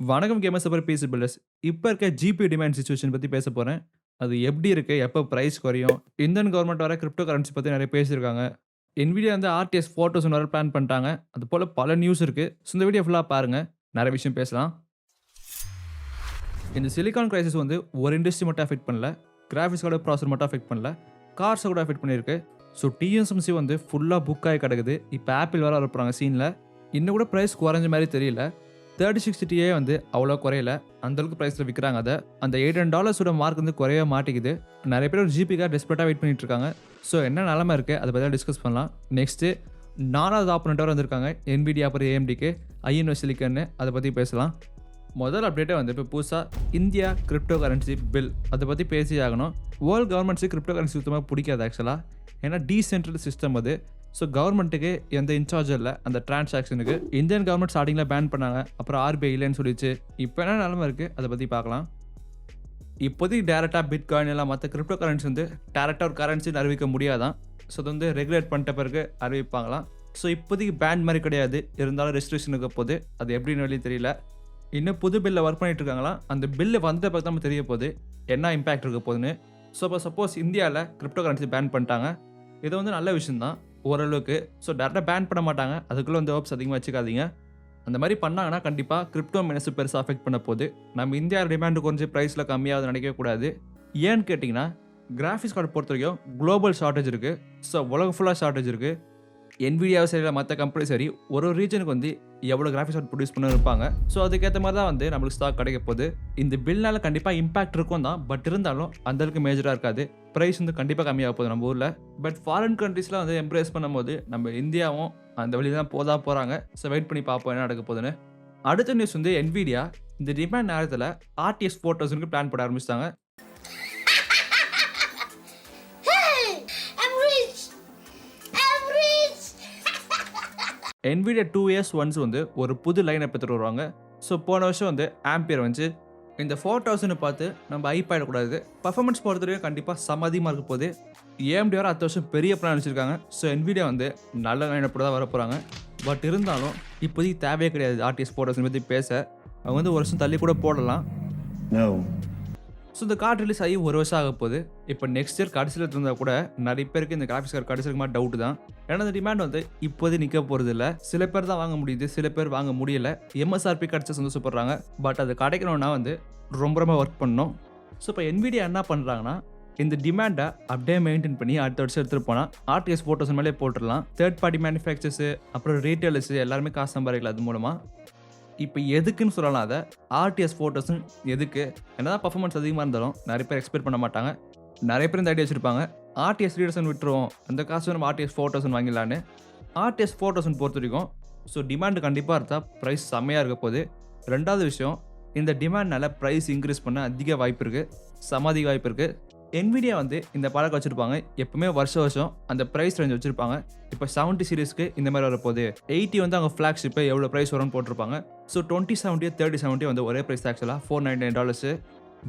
வணக்கம் கேமர்ஸ் அப்புறம் PC filters. இப்ப இருக்க ஜிபி டிமாண்ட் சிச்சுவேஷன் பத்தி பேச போறேன். அது எப்படி இருக்கு? எப்ப பிரைஸ் குறையும்? இந்தியன் கவர்ன்மெண்ட் வேற கிரிப்டோ கரன்சி பத்தி நெறைய பேசியிருக்காங்க. NVIDIA வந்து ஆர்டிஎஸ் 4000 வர பிளான் பண்ணிட்டாங்க. அது போல பல நியூஸ் இருக்கு. ஸோ இந்த வீடியோ ஃபுல்லா பாருங்க. நெறைய விஷயம் பேசலாம். இந்த சிலிகான் கிரைசிஸ் வந்து ஒரு இண்டஸ்ட்ரி மட்டும் அஃபெக்ட் பண்ணல. கிராபிக்ஸ் கார்டு ப்ராசஸர் மட்டும் அஃபெக்ட் பண்ணல. கார்ஸ கூட அஃபெக்ட் பண்ணியிருக்கு. ஸோ TSMC வந்து ஃபுல்லா புக் ஆகி கிடக்குது. இப்ப ஆப்பிள் வேற வரப்போறாங்க சீன்ல. இன்னும் கூட பிரைஸ் குறைஞ்ச மாரி தெரியல. 3060 Ti வந்து அவ்வளோ குறையல. அந்த அளவுக்கு பிரைஸ்ல விக்கிறாங்க அத. அந்த $800 மார்க் வந்து குறையவே மாட்டேங்குது. நெறைய பேர் ஒரு ஜிபிக்காக டெஸ்பரேட்டா வெயிட் பண்ணிட்டு இருக்காங்க. ஸோ என்ன நிலைமை இருக்கு? அத பத்தி டிஸ்கஸ் பண்ணலாம். நெக்ஸ்ட் 4வது ஆப்போனன்ட் வேற வந்திருக்காங்க. NVIDIA அப்புறம் AMDக்கு INO சிலிக்கான் அத பத்தி பேசலாம். முதல் அப்டேட்டே வந்து இப்போ புதுசா இந்தியா கிரிப்டோ கரன்சி பில் அத பத்தி பேசி ஆகணும். வேர்ல்ட் கவர்மெண்ட்ஸ்க்கு கிரிப்டோ கரன்சி சுத்தமா பிடிக்காது ஆக்சுவலா. ஏன்னா டீசென்ட்ரல் சிஸ்டம் அது. ஸோ கவர்மெண்ட்டுக்கு எந்த இன்சார்ஜும் இல்லை அந்த டிரான்சாக்ஷனுக்கு. இந்தியன் கவர்மெண்ட் ஸ்டார்டிங்கில் பேன் பண்ணாங்க. அப்புறம் RBI இல்லைன்னு சொல்லிச்சு. இப்போ என்ன நிலமை இருக்குது அதை பற்றி பார்க்கலாம். இப்போதைக்கு டேரெக்டாக பிட்காயின் எல்லாம் மற்ற கிரிப்டோ கரன்சி வந்து டேரெக்டாக ஒரு கரன்சின்னு அறிவிக்க முடியாதான். ஸோ அது வந்து ரெகுலேட் பண்ணிட்ட பிறகு அறிவிப்பாங்களாம். ஸோ இப்போதைக்கு பேன் மாதிரி கிடையாது. இருந்தாலும் ரெஸ்ட்ரிக்ஷன் இருக்க போது அது எப்படின்னு வெளியே தெரியல. இன்னும் புது பில்லில் ஒர்க் பண்ணிட்டு இருக்காங்களாம். அந்த பில்லு வந்த பிறகு நம்ம தெரிய போகுது என்ன இம்பாக்ட் இருக்க போகுதுன்னு. ஸோ இப்போ சப்போஸ் இந்தியாவில் கிரிப்டோ கரன்சி பேன் பண்ணிட்டாங்க. இது வந்து நல்ல விஷயம் தான் ஓரளவுக்கு. ஸோ டேரெக்டாக பேன் பண்ண மாட்டாங்க. அதுக்குள்ளே வந்து ஹோப்ஸ் அதிகமாக வச்சுக்காதீங்க. அந்த மாதிரி பண்ணாங்கன்னா கண்டிப்பாக கிரிப்டோ மைனஸ் பெருசாக அஃபெக்ட் பண்ண போகுது. நம்ம இந்தியா டிமாண்டு கொஞ்சம் ப்ரைஸில் கம்மியாகுது நினைக்கவே கூடாது. ஏன்னு கேட்டிங்கன்னா கிராஃபிக்ஸ் கார்டு பொறுத்த வரைக்கும் குளோபல் ஷார்ட்டேஜ் இருக்குது. ஸோ உலகம் ஃபுல்லாக ஷார்ட்டேஜ் இருக்குது. NVIDIயாவும் சரி இல்லை மற்ற கம்பெனி சரி ஒரு ரீஜனுக்கு வந்து எவ்வளோ கிராஃபிக்ஸ் கார்டு ப்ரொடியூஸ் பண்ண இருப்பாங்க. ஸோ அதுக்கேற்ற மாதிரி தான் வந்து நம்மளுக்கு ஸ்டாக் கிடைக்க போகுது. இந்த பில்னால கண்டிப்பாக இம்பாக்ட் இருக்கும் தான். பட் இருந்தாலும் அந்தளவுக்கு மேஜராக இருக்காது. ப்ரைஸ் வந்து கண்டிப்பாக கம்மியாக போகுது நம்ம ஊரில். பட் ஃபாரின் கண்ட்ரீஸ்லாம் வந்து எம்ப்ரேஸ் பண்ணும்போது நம்ம இந்தியாவும் அந்த வழியில் தான் போகிறாங்க. ஸோ வெயிட் பண்ணி பார்ப்போம் என்ன நடக்க போகுதுன்னு. அடுத்த நியூஸ் வந்து NVIDIA இந்த டிமாண்ட் நேரத்தில் RTX 4000க்கு பிளான் போட ஆரம்பிச்சிட்டாங்க. NVIDIA 2 years ஒன்ஸ் வந்து ஒரு புது லைன் எடுத்துட்டு வருவாங்க. ஸோ போன வருஷம் வந்து ஆம்பியர் வந்துச்சு. இந்த 4000 பார்த்து நம்ம ஐப் ஆகிடக்கூடாது. பர்ஃபார்மன்ஸ் பொறுத்தவரைக்கும் கண்டிப்பாக சமதிமாக இருக்க போது. AMD வர அடுத்த வருஷம் பெரிய பிளான் வச்சுருக்காங்க. ஸோ NVIDIA வந்து நல்ல லைன் அப்படி தான் வர போகிறாங்க. பட் இருந்தாலும் இப்போதைக்கு தேவையே கிடையாது RTX 4000 பற்றி பேச. அவங்க வந்து ஒரு வருஷம் தள்ளி கூட போடலாம். ஸோ இந்த கார்டு ரிலீஸ் ஆகி ஒரு வருஷம் ஆக போகுது. இப்போ நெக்ஸ்ட் இயர் கடைசியில் இருந்தால் கூட நிறைய பேருக்கு இந்த கிராஃபிக்ஸ் கார்டு கடைசியில் மாதிரி டவுட் தான். ஏன்னா இந்த டிமாண்ட் வந்து இப்போதே நிற்க போகிறது இல்லை. சில பேர் தான் வாங்க முடியுது, சில பேர் வாங்க முடியல. MSRP கிடச்சா சந்தோஷப்படுறாங்க. பட் அது கிடைக்கணும்னா வந்து ரொம்ப ஒர்க் பண்ணணும். ஸோ இப்போ NVIDIA என்ன பண்ணுறாங்கன்னா இந்த டிமாண்டை அப்படியே மெயின்டைன் பண்ணி அடுத்த வருஷம் எடுத்துகிட்டு போனால் RTX 4000 மேலே போட்டுடலாம். தேர்ட் பார்ட்டி மேனுஃபேக்சர்ஸு அப்புறம் ரீட்டைலர்ஸு எல்லாருமே காசு சம்பாதிக்கலாம் அது மூலமாக. இப்போ எதுக்குன்னு சொல்லலாம் அதை RTX 4000 எதுக்கு? என்னதான் பர்ஃபார்மன்ஸ் அதிகமாக இருந்தாலும் நிறைய பேர் எக்ஸ்பெக்ட் பண்ண மாட்டாங்க. நிறைய பேர் இந்த ஐடியா வச்சுருப்பாங்க RTX 3000 விட்டுருவோம், அந்த காசு நம்ம RTX 4000 வாங்கிடலான்னு. RTX 4000 பொறுத்த வரைக்கும் ஸோ டிமாண்டு கண்டிப்பாக இருந்தால் ப்ரைஸ் செம்மையாக இருக்க போகுது. ரெண்டாவது விஷயம் இந்த டிமாண்ட்னால ப்ரைஸ் இன்க்ரீஸ் பண்ண அதிக வாய்ப்பு இருக்குது, அதிக வாய்ப்பு இருக்குது. NVIDIA வந்து இந்த பழக்கம் வச்சுருப்பாங்க. எப்பவுமே வருஷம் அந்த ப்ரைஸ் ரேஞ்ச் வச்சுருப்பாங்க. இப்போ 70 சீரிஸ்க்கு இந்த மாதிரி வரப்போகுது. 80 வந்து அவங்க ஃப்ளாக்ஷிப்பை எவ்வளோ ப்ரைஸ் வரும்னு போட்டிருப்பாங்க. ஸோ 2070 3070 வந்து ஒரே ப்ரைஸ் ஆக்சுவலாக $499.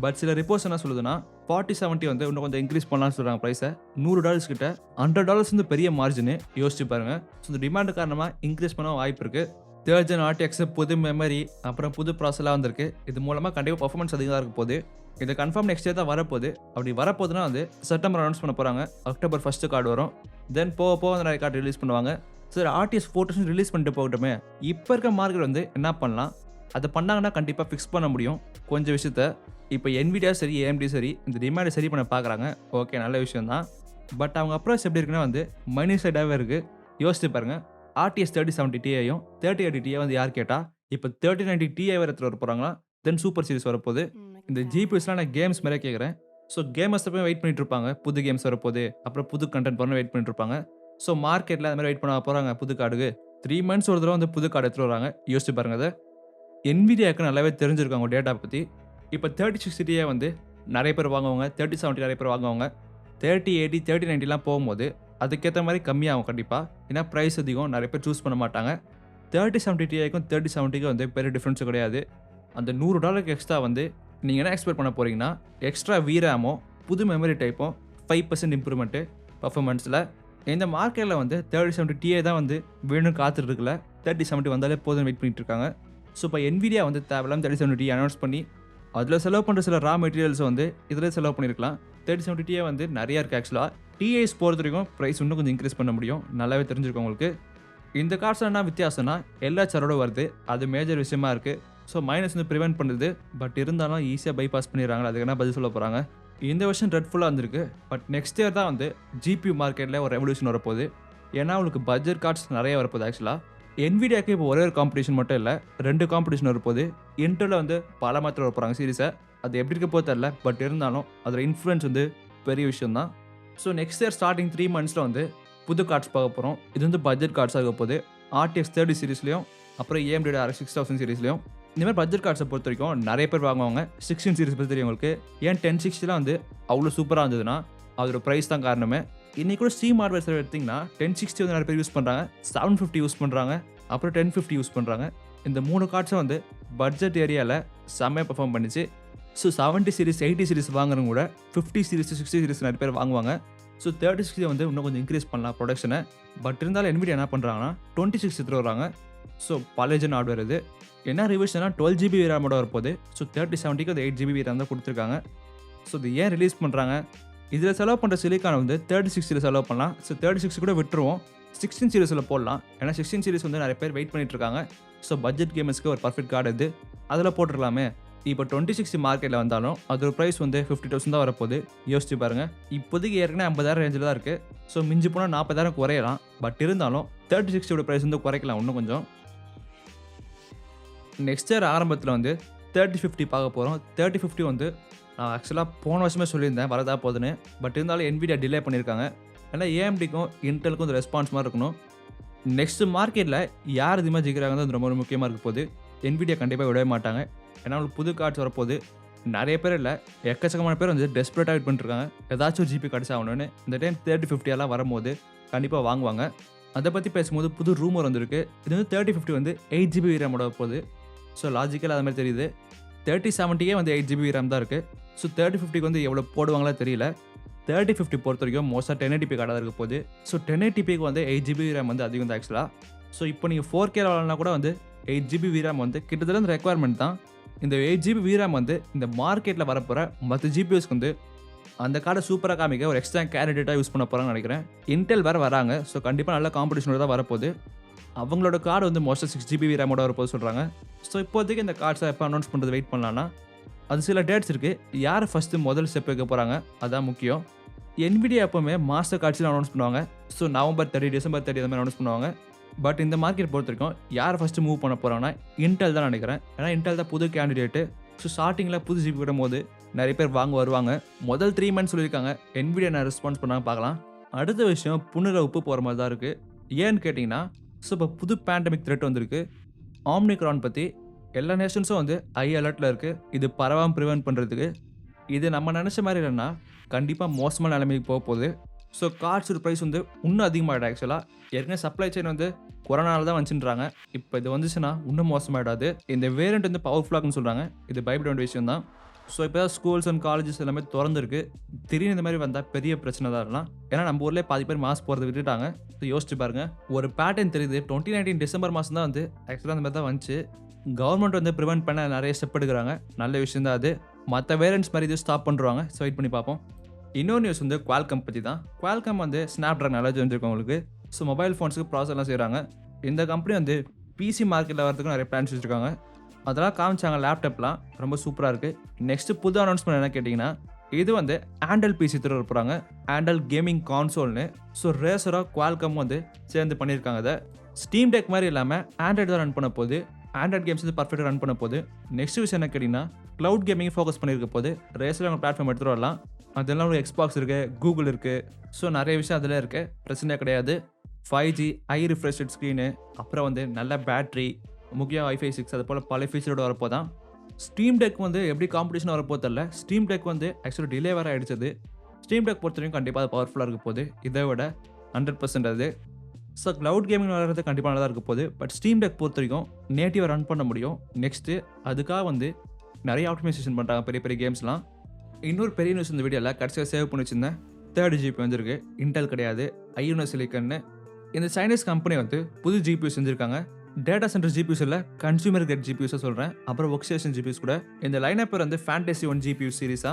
பட் சில ரிப்போர்ட்ஸ் என்ன சொல்லுதுன்னா 4070 வந்து இன்னும் கொஞ்சம் இன்க்ரீஸ் பண்ணலாம்னு சொல்கிறாங்க ப்ரைஸை. $100 கிட்ட. $100 வந்து பெரிய மார்ஜின் யோசிச்சு பாருங்க. ஸோ இந்த டிமாண்டு காரணமாக இன்க்ரீஸ் பண்ண வாய்ப்பு இருக்குது. 3rd gen RTX புது மெமரி அப்புறம் புது ப்ராசஸ்லாம் வந்திருக்கு. இது மூலமாக கண்டிப்பாக பர்ஃபார்மன்ஸ் அதிகமாக இருக்க போகுது. இது கன்ஃபார்ம் நெக்ஸ்ட் இயர் தான் வரப்போகுது. அப்படி வரப்போகுதுன்னா வந்து செப்டம்பர் அனௌன்ஸ் பண்ண போகிறாங்க. அக்டோபர் 1 கார்டு வரும். தென் போக நிறைய கார்டு ரிலீஸ் பண்ணுவாங்க. சரி RTX 4000 ரிலீஸ் பண்ணிட்டு போகட்டுமே. இப்போ இருக்க மார்க்கெட் வந்து என்ன பண்ணலாம், அதை பண்ணாங்கன்னா கண்டிப்பாக ஃபிக்ஸ் பண்ண முடியும் கொஞ்சம் விஷயத்த. இப்போ NVIDIA சரி AMD சரி இந்த டிமாண்டை சரி பண்ண பார்க்குறாங்க. ஓகே நல்ல விஷயம் தான். பட் அவங்க அப்ரோச் எப்படி இருக்குன்னா வந்து மைனஸ் சைடாகவே இருக்குது. யோசிச்சு பாருங்கள். RTX 3070 Tiயும் 3080 Ti வந்து யார் கேட்டால் இப்போ 3090 Ti வேறு எடுத்துகிட்டு வர போகிறாங்களா. தென் சூப்பர் சீரிஸ் வரப்போகுது. இந்த GPUஸ்லாம் நான் கேம்ஸ் மாதிரியே கேட்குறேன். ஸோ கேமர்ஸ் போய் வெயிட் பண்ணிட்டு இருப்பாங்க. புது கேம்ஸ் வரப்போகுது, அப்புறம் புது கண்டென்ட் வரணும் வெயிட் பண்ணிட்டு இருப்பாங்க. ஸோ மார்க்கெட்டில் அது மாதிரி வெயிட் பண்ண போகிறாங்க புது கார்டுக்கு. 3 months ஒரு தடவை வந்து புது கார்டு எடுத்துகிட்டு வராங்க. யோசிச்சு பாருங்க அதை. NVIDIAக்கு நல்லாவே தெரிஞ்சிருக்காங்க டேட்டா பற்றி. இப்போ 3060 Ti வந்து நிறைய பேர் வாங்குவாங்க. 3070 நிறைய பேர் வாங்குவாங்க. 3080 3090லாம் போகும்போது அதுக்கேற்ற மாதிரி கம்மியாகும் கண்டிப்பாக. ஏன்னா ப்ரைஸ் அதிகம், நிறைய பேர் சூஸ் பண்ண மாட்டாங்க. 3070 Tiக்கும் 3070க்கும் வந்து பெரிய டிஃப்ரென்ஸும் கிடையாது. அந்த $100 எக்ஸ்ட்ரா வந்து நீங்கள் என்ன எக்ஸ்பெக்ட் பண்ண போகிறீங்கன்னா எக்ஸ்ட்ரா VRAMோ புது மெமரி டைப்பும் 5% இம்ப்ரூவ்மெண்ட்டு பர்ஃபார்மன்ஸில். இந்த மார்க்கெட்டில் வந்து 3070 Ti தான் வந்து வேணும்னு காத்துட்டு இருக்குல்ல. 3070 வந்தாலே போதும் வெயிட் பண்ணிட்டு இருக்காங்க. ஸோ இப்போ NVIDIA வந்து தேவையில்லாம 3070 அனௌன்ஸ் பண்ணி அதில் செலவு பண்ணுற சில ரா மெட்டீரியல்ஸ் வந்து இதில் செலவு பண்ணியிருக்கலாம். 3070 வந்து நிறையா இருக்குது ஆக்சுவலாக. டிஐஸ் பொறுத்த வரைக்கும் ப்ரைஸ் இன்னும் கொஞ்சம் இன்க்ரீஸ் பண்ண முடியும். நல்லாவே தெரிஞ்சிருக்கும் உங்களுக்கு. இந்த கார்ட்ஸில் என்ன வித்தியாசம்னா LHRோட வருது. அது மேஜர் விஷயமா இருக்குது. ஸோ மைனஸ் வந்து ப்ரிவென்ட் பண்ணுது. பட் இருந்தாலும் ஈஸியாக பைபாஸ் பண்ணிடுறாங்க. அதுக்கு என்ன பதில் சொல்ல போகிறாங்க. இந்த வருஷம் ட்ரெட்ஃபுல்லாக இருந்திருக்கு. பட் நெக்ஸ்ட் இயர் தான் வந்து GPU மார்க்கெட்டில் ஒரு ரெவல்யூஷன் வரப்போகுது. ஏன்னா உங்களுக்கு பட்ஜெட் கார்ட்ஸ் நிறைய வரப்போகுது ஆக்சுவலாக. NVIDIAக்கு இப்போ ஒரே ஒரு காம்படிஷன் மட்டும் இல்லை, 2 காம்படிஷன் வரப்போகுது. இன்டெல்ல வந்து பல மாத்திரம் வர போகிறாங்க சீரிஸை. அது எப்படி இருக்க போது தெரில. பட் இருந்தாலும் அதோட இன்ஃப்ளூயன்ஸ் வந்து பெரிய விஷயம் தான். ஸோ நெக்ஸ்ட் இயர் ஸ்டார்டிங் 3 மந்த்ஸில் வந்து புது கார்ட்ஸ் பார்க்க போகிறோம். இது வந்து பட்ஜெட் கார்ட்ஸாக இருக்க போகுது. RTX 30 சீரிஸ்லையும் அப்புறம் AMD RX 6000 சீரிஸ்லையும். இந்த மாதிரி பட்ஜெட் கார்ட்ஸை பொறுத்த வரைக்கும் நிறைய பேர் வாங்குவாங்க. 16 சீரிஸ் பற்றி தெரியும் உங்களுக்கு. ஏன் 1060 வந்து அவ்வளோ சூப்பராக இருந்ததுன்னா அதோட ப்ரைஸ் தான் காரணமே. இன்றைக்கி கூட ஸ்டீம் ஹார்ட்வேர் சர்வர் எடுத்திங்கன்னா 1060 வந்து நிறைய பேர் யூஸ் பண்ணுறாங்க, 750 யூஸ் பண்ணுறாங்க, அப்புறம் 1050 யூஸ் பண்ணுறாங்க. இந்த 3 கார்ட்ஸும் வந்து பட்ஜெட் ஏரியாவில் செம்மையாக பெர்ஃபார்ம் பண்ணிச்சு. ஸோ 70 சீரிஸ் 80 சீரிஸ் வாங்குறவங்க கூட 50 சீரிஸ் 60 சீரிஸ் நிறைய பேர் வாங்குவாங்க. ஸோ 3060 வந்து இன்னும் கொஞ்சம் இன்க்ரீஸ் பண்ணலாம் ப்ரொடக்ஷனை. பட் இருந்தாலும் NVIDIA என்ன பண்ணுறாங்கன்னா 26 எடுத்துகிட்டு வராங்க. ஸோ பழைய ஹார்ட்வேர் இது. என்ன ரிவிஷனா 12 GB ரேமோட வரப்போகுது. ஸோ 3070க்கு அது 8 GB ரேம் தான் கொடுத்துருக்காங்க. ஸோ இது ஏன் ரிலீஸ் பண்ணுறாங்க, இதில் செலவு பண்ணுற சிலிக்கான வந்து 3060 செலவு பண்ணலாம். ஸோ 3060 கூட விட்டுருவோம், 16 சீரிஸில் போடலாம். ஏன்னா 16 சீரிஸ் வந்து நிறைய பேர் வெயிட் பண்ணிட்டு இருக்காங்க. ஸோ பட்ஜெட் கேமர்ஸ்க்கு ஒரு பர்ஃபெக்ட் கார்டு இது, அதில் போட்டுடலாமே. இப்போ 2060 மார்க்கெட்டில் வந்தாலும் அதோட ப்ரைஸ் வந்து 50,000 தான் வரப்போகுது. யோசிச்சு பாருங்கள். இப்போதைக்கு ஏற்கனவே 50,000 ரேஞ்சில் தான் இருக்குது. ஸோ மிஞ்சி போனால் 40,000 குறையலாம். பட் இருந்தாலும் 3060 ப்ரைஸ் வந்து குறைக்கலாம் இன்னும் கொஞ்சம். நெக்ஸ்ட் இயர் ஆரம்பத்தில் வந்து 3050 பார்க்க போகிறோம். 3050 வந்து நான் ஆக்சுவலாக போன வருஷமே சொல்லியிருந்தேன் வரதா போகுதுன்னு. பட் இருந்தாலும் NVIDIA டிலே பண்ணியிருக்காங்க. ஏன்னா AMDக்கும் இன்டெலுக்கும் இந்த ரெஸ்பான்ஸ் மாதிரி இருக்கணும். நெக்ஸ்ட் மார்க்கெட்டில் யார் அதிகமாக ஜெயிக்கிறாங்க தான் ரொம்ப முக்கியமாக இருக்க போகுது. NVIDIA கண்டிப்பாக விடவே மாட்டாங்க. ஏன்னா அவங்களுக்கு புது கார்ட்ஸ் வரப்போகுது. நிறைய பேர் இல்லை, எக்கச்சக்கமான பேர் வந்து டெஸ்பரேட்டாக வெயிட் பண்ணிட்டுருக்காங்க. ஏதாச்சும் ஒரு GPU கார்ட்ஸ் ஆகணும்னு. இந்த டைம் 3050 வரும்போது கண்டிப்பாக வாங்குவாங்க. அதை பற்றி பேசும்போது புது ரூமர் வந்திருக்கு. இது வந்து 3050 வந்து 8 GB ரேமோட போகுது. ஸோ லாஜிக்கலாக அது மாதிரி தெரியுது. 3070 வந்து 8 GB ரேம் தான் இருக்குது. ஸோ 3050 வந்து எவ்வளோ போடுவாங்களா தெரியல. 3050 பொறுத்த வரைக்கும் மோஸ்ட்டாக 1080p கார்டாக தான் இருக்க போகுது. ஸோ 1080pக்கு வந்து 8 GB ரேம் வந்து அதிகம் தான் ஆக்சுவலாக. ஸோ இப்போ நீங்கள் 4K விளாட்னா கூட வந்து 8 GB VRAM வந்து கிட்டத்தட்ட இந்த ரெக்குவயர்மெண்ட் தான். இந்த 8 GB VRAM வந்து இந்த மார்க்கெட்டில் வரப்போகிற மற்ற GPUஸ்க்கு வந்து அந்த கார்டை சூப்பராக காமிக்க ஒரு எக்ஸ்ட்ரா கேண்டிடேட்டாக யூஸ் பண்ண போகிறாங்கன்னு நினைக்கிறேன். இன்டெல் வேறு வராங்க. ஸோ கண்டிப்பாக நல்ல காம்படிஷனோட தான் வரப்போகுது. அவங்களோட கார்டு வந்து மோஸ்ட்டாக 6 GB ரேமோட வரப்போது சொல்கிறாங்க. ஸோ இப்போதைக்கு இந்த கார்ட்ஸை எப்போ அனௌன்ஸ் பண்ணுறது வெயிட் பண்ணலான்னா அது சில டேட்ஸ் இருக்குது. யார் ஃபஸ்ட்டு முதல் ஸ்டெப் வைக்க போகிறாங்க அதான் முக்கியம். NVIDIA எப்போவுமே மாஸ்டர் கார்ட்ஸில் அனௌன்ஸ் பண்ணுவாங்க. ஸோ நவம்பர் 30 டிசம்பர் 30 அந்த மாதிரி அனௌன்ஸ் பண்ணுவாங்க. பட் இந்த மார்க்கெட் பொறுத்த வரைக்கும் யார் ஃபஸ்ட்டு மூவ் பண்ண போகிறாங்கன்னா இன்டெல் தான் நினைக்கிறேன். ஏன்னா இன்டெல் தான் புது கேண்டிடேட்டு. ஸோ ஸ்டார்டிங்கில் புது ஜிபி விடும்போது நிறைய பேர் வாங்க வருவாங்க. முதல் 3 மந்த்ஸ் சொல்லியிருக்காங்க. NVIDIA நான் ரெஸ்பான்ஸ் பண்ணாங்க பார்க்கலாம். அடுத்த விஷயம் புண்ணில் உப்பு போகிற மாதிரி தான் இருக்குது. ஏன்னு கேட்டிங்கன்னா ஸோ இப்போ புது பேண்டமிக் த்ரெட் வந்திருக்கு. ஆம்னிக்ரான் பற்றி எல்லா நேஷன்ஸும் வந்து ஹை அலர்ட்டில் இருக்குது. இது பரவாமல் ப்ரிவென்ட் பண்ணுறதுக்கு. இது நம்ம நினச்ச மாதிரி இல்லைன்னா கண்டிப்பாக மோசமான நிலைமைக்கு போக போகுது. ஸோ கார்ட்ஸோட ப்ரைஸ் வந்து இன்னும் அதிகமாகிடும். ஆக்சுவலாக ஏற்கனவே சப்ளை செயின் வந்து கொரோனாவில் தான் வந்துச்சுன்றாங்க. இப்போ இது வந்துச்சுன்னா இன்னும் மோசமாகிடாது. இந்த வேரியண்ட் வந்து பவர்ஃபுல்லாகுன்னு சொல்கிறாங்க. இது பயப்பட வேண்டிய விஷயம் தான். ஸோ இப்போ தான் ஸ்கூல்ஸ் அண்ட் காலேஜஸ் எல்லாமே திறந்துருக்கு. திடீர்னு இந்த மாதிரி வந்தால் பெரிய பிரச்சனை தான் இருக்கலாம். ஏன்னா நம்ம ஊர்லேயே பாதி பேர் மாஸ்க் போகிறத விட்டுட்டாங்க. ஸோ யோசிச்சு பாருங்கள். ஒரு பேட்டர்ன் தெரியுது. 2019 டிசம்பர் மாதம் தான் வந்து ஆக்சுவலாக அந்த மாதிரி தான் வந்துச்சு. கவர்மெண்ட் வந்து ப்ரிவென்ட் பண்ண நிறைய ஸ்டெப் எடுக்கிறாங்க. நல்ல விஷயம் தான் அது. மற்ற வேரியண்ட்ஸ் மாதிரி இது ஸ்டாப் பண்ணுறாங்க. ஸோ வெயிட் பண்ணி பார்ப்போம். இன்னொரு நியூஸ் வந்து குவால்காம் பற்றி தான். குவால்காம் வந்து ஸ்னாப்ட்ராகன் நல்லா தெரிஞ்சிருக்கும் உங்களுக்கு. ஸோ மொபைல் ஃபோன்ஸுக்கு ப்ராசஸ்லாம் செய்கிறாங்க. இந்த கம்பெனி வந்து PC மார்க்கெட்டில் வரதுக்கு நிறைய பிளான்ஸ் வச்சுருக்காங்க. அதெல்லாம் காமிச்சாங்க. லேப்டாப்லாம் ரொம்ப சூப்பராக இருக்குது. நெக்ஸ்ட்டு புது அனௌன்ஸ்மெண்ட் என்ன கேட்டிங்கன்னா இது வந்து ஆண்டல் PC தர போகிறாங்க. ஆண்டல் கேமிங் கான்சோல்னு. ஸோ ரேசராக குவால்காம் வந்து சேர்ந்து பண்ணியிருக்காங்க. அதை ஸ்டீம் டெக் மாதிரி இல்லாமல் ஆண்ட்ராய்டு தான் ரன் பண்ண போகுது. ஆண்ட்ராய்ட் கேம்ஸ் வந்து பர்ஃபெக்டாக ரன் பண்ண போகுது. நெக்ஸ்ட் விஷயம் என்ன கேட்டிங்கன்னா க்ளவுட் கேமிங் ஃபோக்கஸ் பண்ணியிருக்க போது ரேசர் அவங்க பிளாட்ஃபார்ம் எடுத்துகிட்டு வரலாம். அதெல்லாம் ஒரு எக்ஸ்பாக்ஸ் இருக்குது, கூகுள் இருக்குது. ஸோ நிறைய விஷயம் அதில் இருக்குது. பிரச்சனை கிடையாது. 5G ஹை ரிஃப்ரெஷ்ட் ஸ்க்ரீனு, அப்புறம் வந்து நல்ல பேட்ரி, முக்கியம் Wi-Fi 6 அது போல் பல ஃபீச்சரோட வரப்போ தான். ஸ்டீம் டெக் வந்து எப்படி காம்படிஷன் வரப்போ தெரில. ஸ்டீம் டெக் வந்து ஆக்சுவலாக டிலே வர ஆகிடுச்சது. ஸ்டீம் டெக் பொறுத்த வரைக்கும் கண்டிப்பாக அது பவர்ஃபுல்லாக இருக்க போகுது. இதை விட 100% அது. ஸோ க்ளவுட் கேமிங் வளர்றது கண்டிப்பாக நல்லா இருக்க போகுது. பட் ஸ்டீம் டெக் பொறுத்த வரைக்கும் நேட்டிவாக ரன் பண்ண முடியும். நெக்ஸ்ட்டு அதுக்காக வந்து நிறைய ஆப்டிமைசேஷன் பண்ணுறாங்க பெரிய பெரிய கேம்ஸ்லாம். இன்னொரு பெரிய நியூஸ் இந்த வீடியோவில் கடைசியாக சேவ் பண்ணி வச்சுருந்தேன். 3rd GPU வந்திருக்கு. இன்டெல் கிடையாது, ஐயூனோ சிலிக்கன்னு. இந்த சைனீஸ் கம்பெனி வந்து புது GPU செஞ்சுருக்காங்க. டேட்டா சென்டர் ஜிபியூஸ் இல்ல, கன்சியூமர் கிரேட் ஜிபியூஸை சொல்றேன். அப்புறம் ஒர்க் ஸ்டேஷன் ஜிபியூஸ் கூட. இந்த லைனப் பேர் வந்து ஃபேண்டசி 1 ஜிபியூ சீரிஸா.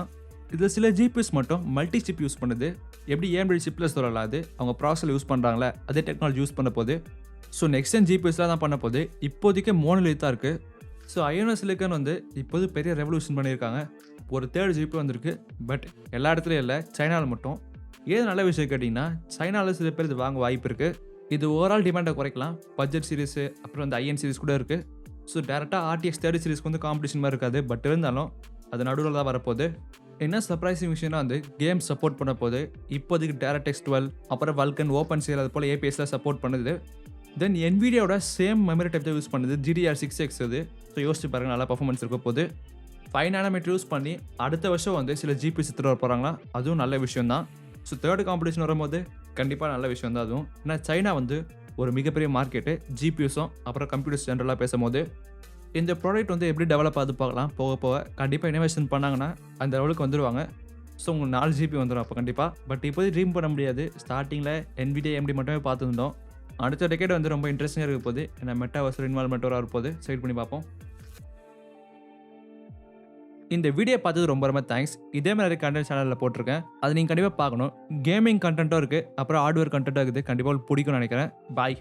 இதுல சில ஜிபியூஸ் மட்டும் மல்டி சிப் யூஸ் பண்ணுது. எப்படி AMD சிப்ல சொல்லலாம், அது அவங்க ப்ராசஸர் யூஸ் பண்றாங்களே அதே டெக்னாலஜி யூஸ் பண்ண போது. ஸோ நெக்ஸ்ட் ஜென் ஜிபியூஸ்லாம் தான் பண்ண போது. இப்போதைக்கு மோனோலித்தா இருக்கு. ஸோ அயோனோ சிலிக்கான் வந்து இப்போது பெரிய ரெவல்யூஷன் பண்ணியிருக்காங்க. ஒரு தேர்ட் ஜிபி வந்திருக்கு. பட் எல்லா இடத்துலையும் இல்லை, சைனாவில் மட்டும். ஏது நல்ல விஷயம் கேட்டிங்கன்னா, சைனாவில் சில பேர் இது வாங்க வாய்ப்பு இருக்குது. இது ஓவரால் டிமாண்டை குறைக்கலாம். பட்ஜெட் சீரிஸு அப்புறம் அந்த IN சீரிஸ் கூட இருக்குது. ஸோ டேரெக்டாக RTX 30 சீரிஸ்க்கு வந்து காம்படிஷன் மாதிரி இருக்காது. பட் இருந்தாலும் அது நடுவில் தான் வரப்போகுது. என்ன சர்ப்ரைசிங் விஷயம்னா வந்து கேம் சப்போர்ட் பண்ண போது. இப்போதைக்கு DirectX 12 அப்புறம் Vulkan, OpenCL அது போல் APIஸ்லாம் சப்போர்ட் பண்ணுது. தென் NVIDIAவோட சேம் மெமரி டைப் தான் யூஸ் பண்ணுது. GDR6X இது. ஸோ யோசிச்சு பாருங்க, நல்லா பர்ஃபார்மன்ஸ் இருக்க போது. 5 nanometer யூஸ் பண்ணி அடுத்த வருஷம் வந்து சில ஜிபிஎஸ் எடுத்துகிட்டு வர போகிறாங்களா, அதுவும் நல்ல விஷயம் தான். ஸோ தேர்ட் காம்படிஷன் வரும்போது கண்டிப்பாக நல்ல விஷயம் தான் அதுவும். ஏன்னா சைனா வந்து ஒரு மிகப்பெரிய மார்க்கெட்டு ஜிபிஎஸும் அப்புறம் கம்ப்யூட்டர்ஸ் ஜென்ரலாக பேசும்போது. இந்த ப்ராடக்ட் வந்து எப்படி டெவலப் ஆகுது பார்க்கலாம். போக போக கண்டிப்பாக இனோவேஷன் பண்ணாங்கன்னா அந்த லெவலுக்கு வந்துடுவாங்க. ஸோ உங்களுக்கு 4 ஜிபி வந்துடும் அப்போ கண்டிப்பாக. பட் இப்போது ட்ரீம் பண்ண முடியாது. ஸ்டார்டிங்கில் NVIDIA AMD மட்டுமே பார்த்துருந்தோம். அடுத்த டெக்கேட் வந்து ரொம்ப இன்ட்ரெஸ்டிங்காக இருக்க போகுது. ஏன்னா மெட்டாவர்ஸ் இன்வால்மெண்ட் வர போது. சைட் பண்ணி பார்ப்போம். இந்த வீடியோ பார்த்தது ரொம்ப ரொம்ப தேங்க்ஸ். இதே மாதிரி கண்டென்ட் சேனலில் போட்டிருக்கேன். அது நீங்கள் கண்டிப்பாக பார்க்கணும். கேமிங் கண்டென்ட்டும் இருக்குது, அப்புறம் ஹார்ட்வேர் கண்டென்ட்டும் இருக்குது. கண்டிப்பாக பிடிக்கும்னு நினைக்கிறேன். பாய்.